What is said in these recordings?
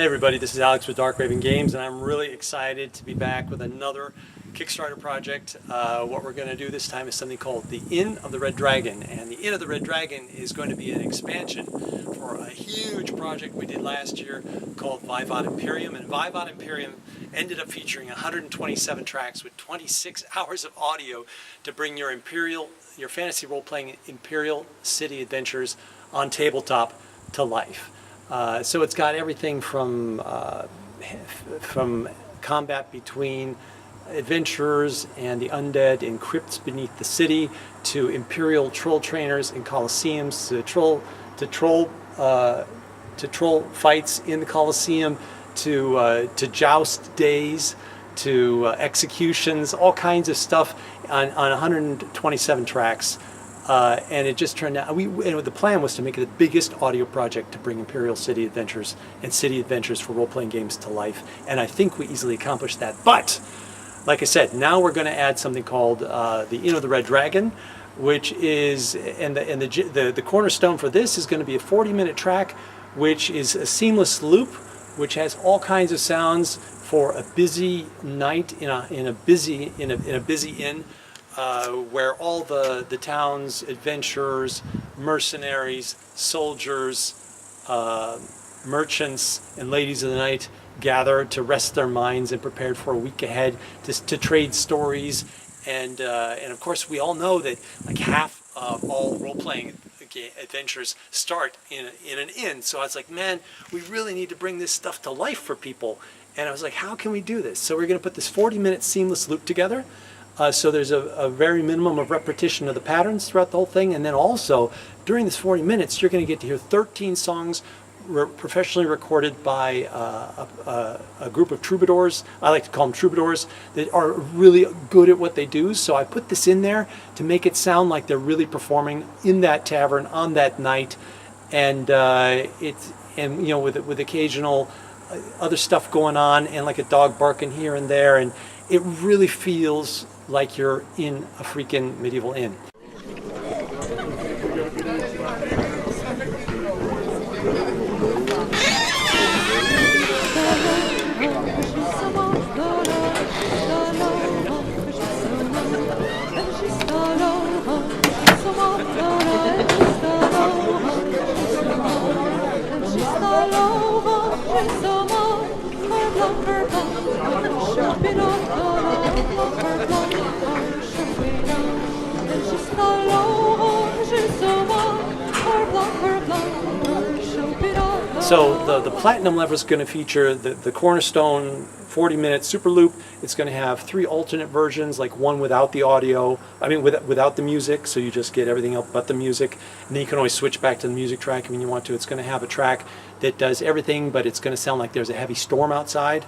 Hey everybody, this is Alex with Dark Raven Games, and I'm really excited to be back with another Kickstarter project. What we're going to do this time is something called the Inn of the Red Dragon, and the Inn of the Red Dragon is going to be an expansion for a huge project we did last year called Vaivod Imperium, and Vaivod Imperium ended up featuring 127 tracks with 26 hours of audio to bring your fantasy role-playing Imperial City adventures on tabletop to life. So it's got everything from combat between adventurers and the undead in crypts beneath the city, to Imperial troll trainers in Colosseums, to troll fights in the Colosseum, to joust days, to executions, all kinds of stuff on 127 tracks. And it just turned out, the plan was to make it the biggest audio project to bring Imperial City Adventures and City Adventures for role-playing games to life. And I think we easily accomplished that. But, like I said, now we're going to add something called the Inn of the Red Dragon, which is, and the cornerstone for this is going to be a 40-minute track, which is a seamless loop, which has all kinds of sounds for a busy night in a busy inn. Where all the town's adventurers, mercenaries, soldiers, merchants, and ladies of the night gather to rest their minds and prepared for a week ahead to trade stories. And of course, we all know that like half of all role-playing adventures start in an inn. So I was like, man, we really need to bring this stuff to life for people. And I was like, how can we do this? So we're going to put this 40-minute seamless loop together. So there's a very minimum of repetition of the patterns throughout the whole thing. And then also, during this 40 minutes, you're going to get to hear 13 songs professionally recorded by a group of troubadours. I like to call them troubadours, that are really good at what they do. So I put this in there to make it sound like they're really performing in that tavern on that night. And with occasional other stuff going on, and like a dog barking here and there. And it really feels like you're in a freaking medieval inn. So the platinum level is going to feature the cornerstone 40-minute super loop. It's going to have 3 alternate versions, like one without the audio, without the music, so you just get everything else but the music. And then you can always switch back to the music track when you want to. It's going to have a track that does everything, but it's going to sound like there's a heavy storm outside.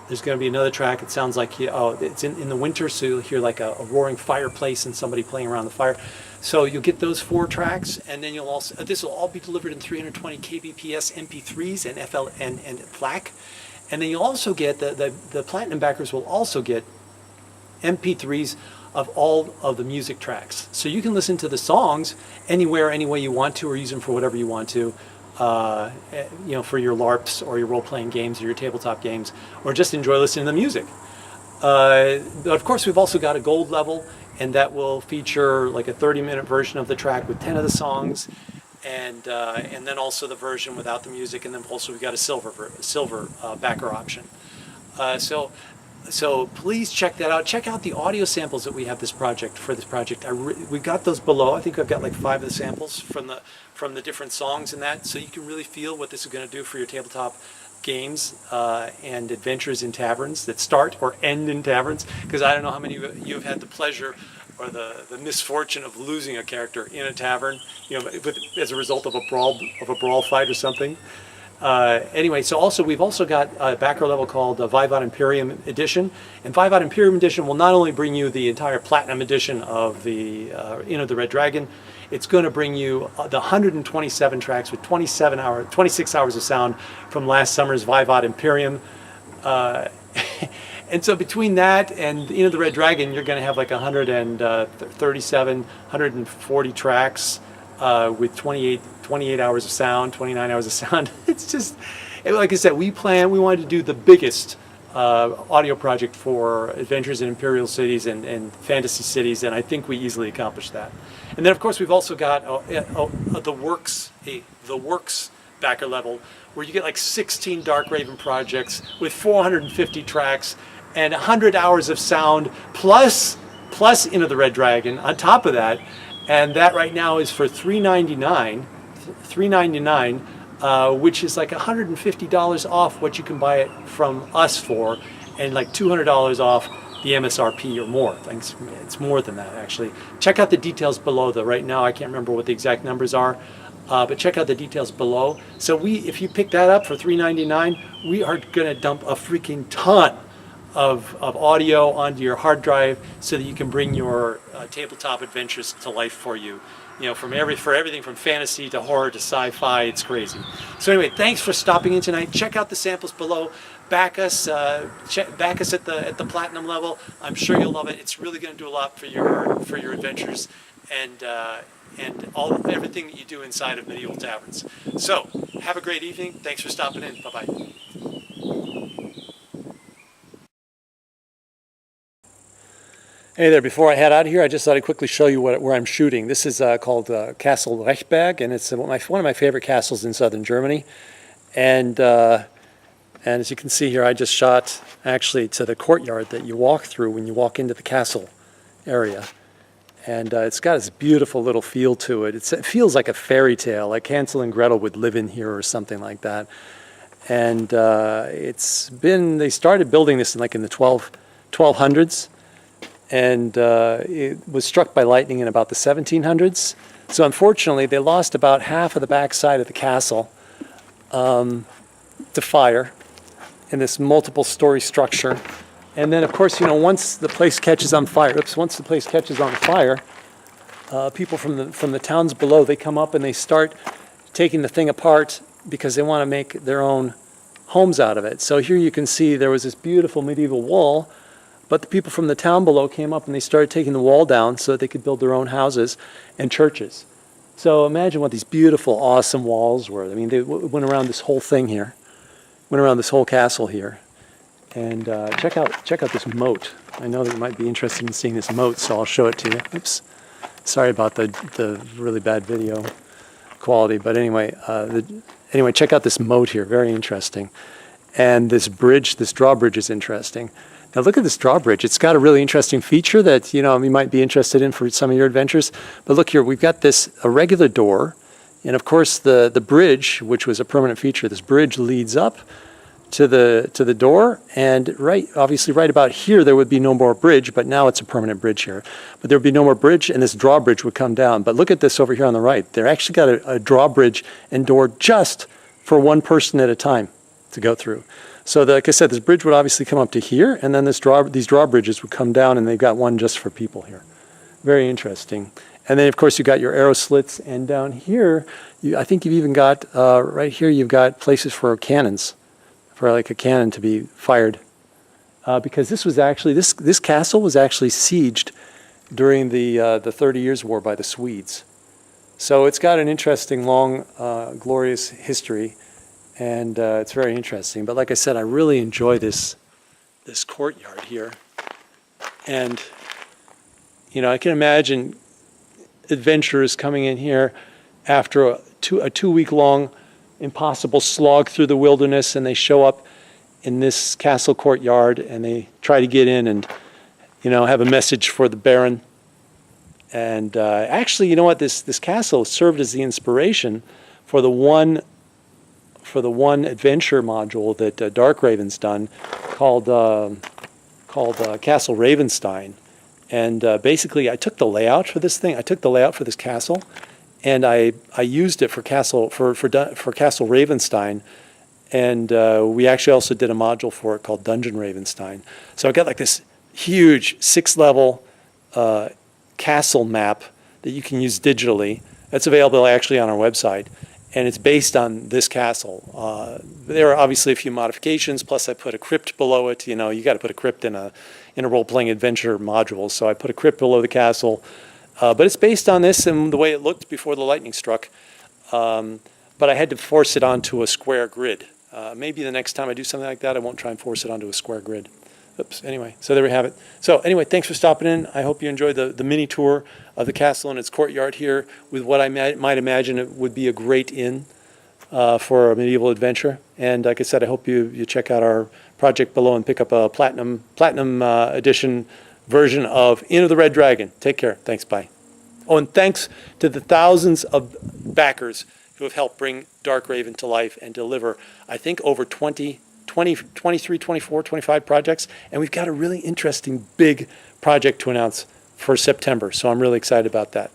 There's going to be another track. It sounds like it's in the winter, so you'll hear like a roaring fireplace and somebody playing around the fire. So you'll get those 4 tracks, and then you'll also this will all be delivered in 320 kbps MP3s and FL and FLAC, and then you'll also get the platinum backers will also get MP3s of all of the music tracks, so you can listen to the songs anywhere, any way you want to, or use them for whatever you want to. For your LARPs or your role-playing games or your tabletop games, or just enjoy listening to the music. Of course, we've also got a gold level, and that will feature like a 30-minute version of the track with 10 of the songs, and then also the version without the music, and then also we've got a silver backer option. So please check that out. Check out the audio samples that we have for this project. We got those below. I think I've got like 5 of the samples from the different songs and that, so you can really feel what this is going to do for your tabletop games and adventures in taverns that start or end in taverns. Because I don't know how many of you have had the pleasure or the misfortune of losing a character in a tavern, as a result of a brawl fight or something. Anyway, so we've also got a backer level called Vaivod Imperium Edition, and Vaivod Imperium Edition will not only bring you the entire platinum edition of the Inn of the Red Dragon, it's going to bring you the 127 tracks with 26 hours of sound from last summer's Vaivod Imperium. And so between that and Inn of the Red Dragon, you're going to have like 137, 140 tracks with 28 hours of sound, 29 hours of sound. It's just, And like I said, we wanted to do the biggest audio project for Adventures in Imperial Cities and Fantasy Cities, and I think we easily accomplished that. And then, of course, we've also got the Works backer level, where you get like 16 Dark Raven projects with 450 tracks and 100 hours of sound, plus Into the Red Dragon on top of that. And that right now is for $399, which is like $150 off what you can buy it from us for, and like $200 off the MSRP or more. It's more than that, actually. Check out the details below, though. Right now, I can't remember what the exact numbers are, but check out the details below. So if you pick that up for $399, we are going to dump a freaking ton of audio onto your hard drive so that you can bring your tabletop adventures to life for you. You know, for everything from fantasy to horror to sci-fi, it's crazy. So anyway, thanks for stopping in tonight. Check out the samples below. Back us at the platinum level. I'm sure you'll love it. It's really going to do a lot for your adventures and everything that you do inside of Medieval Taverns. So have a great evening. Thanks for stopping in. Bye bye. Hey there, before I head out of here, I just thought I'd quickly show you where I'm shooting. This is called Castle Rechberg, and it's one of my favorite castles in southern Germany. And as you can see here, I just shot actually to the courtyard that you walk through when you walk into the castle area. And it's got this beautiful little feel to it. It feels like a fairy tale, like Hansel and Gretel would live in here or something like that. And they started building this in the 1200s. And it was struck by lightning in about the 1700s. So unfortunately, they lost about half of the back side of the castle to fire in this multiple-story structure. And then, of course, once the place catches on fire, people from the towns below, they come up and they start taking the thing apart because they want to make their own homes out of it. So here you can see there was this beautiful medieval wall. But the people from the town below came up and they started taking the wall down so that they could build their own houses and churches. So imagine what these beautiful, awesome walls were. I mean, they went around this whole thing here, went around this whole castle here. And check out this moat. I know that you might be interested in seeing this moat, so I'll show it to you. Oops, sorry about the really bad video quality. But anyway, check out this moat here. Very interesting. And this bridge, this drawbridge is interesting. Now look at this drawbridge. It's got a really interesting feature that you might be interested in for some of your adventures. But look here, we've got a regular door, and of course the bridge, which was a permanent feature, this bridge leads up to the door, and obviously right about here there would be no more bridge, but now it's a permanent bridge here. But there would be no more bridge, and this drawbridge would come down. But look at this over here on the right. They're actually got a drawbridge and door just for one person at a time to go through. So like I said, this bridge would obviously come up to here, and then these drawbridges would come down, and they've got one just for people here. Very interesting. And then, of course, you've got your arrow slits, and down here, I think you've even got, right here, you've got places for cannons, for like a cannon to be fired. Because this was actually, this castle was actually sieged during the 30 Years' War by the Swedes. So it's got an interesting, long, glorious history. And it's very interesting. But like I said, I really enjoy this courtyard here. And, I can imagine adventurers coming in here after a 2-week-long impossible slog through the wilderness, and they show up in this castle courtyard, and they try to get in and, have a message for the Baron. And actually, you know what? This castle served as the inspiration for the one adventure module that Dark Raven's done called Castle Ravenstein. And basically I took the layout for this thing. I took the layout for this castle, and I used it for Castle Ravenstein. And we actually also did a module for it called Dungeon Ravenstein. So I got like this huge 6-level castle map that you can use digitally. That's available actually on our website. And it's based on this castle. There are obviously a few modifications, plus I put a crypt below it. You got to put a crypt in a role-playing adventure module. So I put a crypt below the castle. But it's based on this and the way it looked before the lightning struck. But I had to force it onto a square grid. Maybe the next time I do something like that, I won't try and force it onto a square grid. Oops, anyway, so there we have it. So anyway, thanks for stopping in. I hope you enjoyed the mini tour of the castle and its courtyard here with what I might imagine it would be a great inn for a medieval adventure. And like I said, I hope you check out our project below and pick up a platinum edition version of Inn of the Red Dragon. Take care. Thanks. Bye. Oh, and thanks to the thousands of backers who have helped bring Dark Raven to life and deliver, I think, over 23, 24, 25 projects. And we've got a really interesting big project to announce for September. So I'm really excited about that.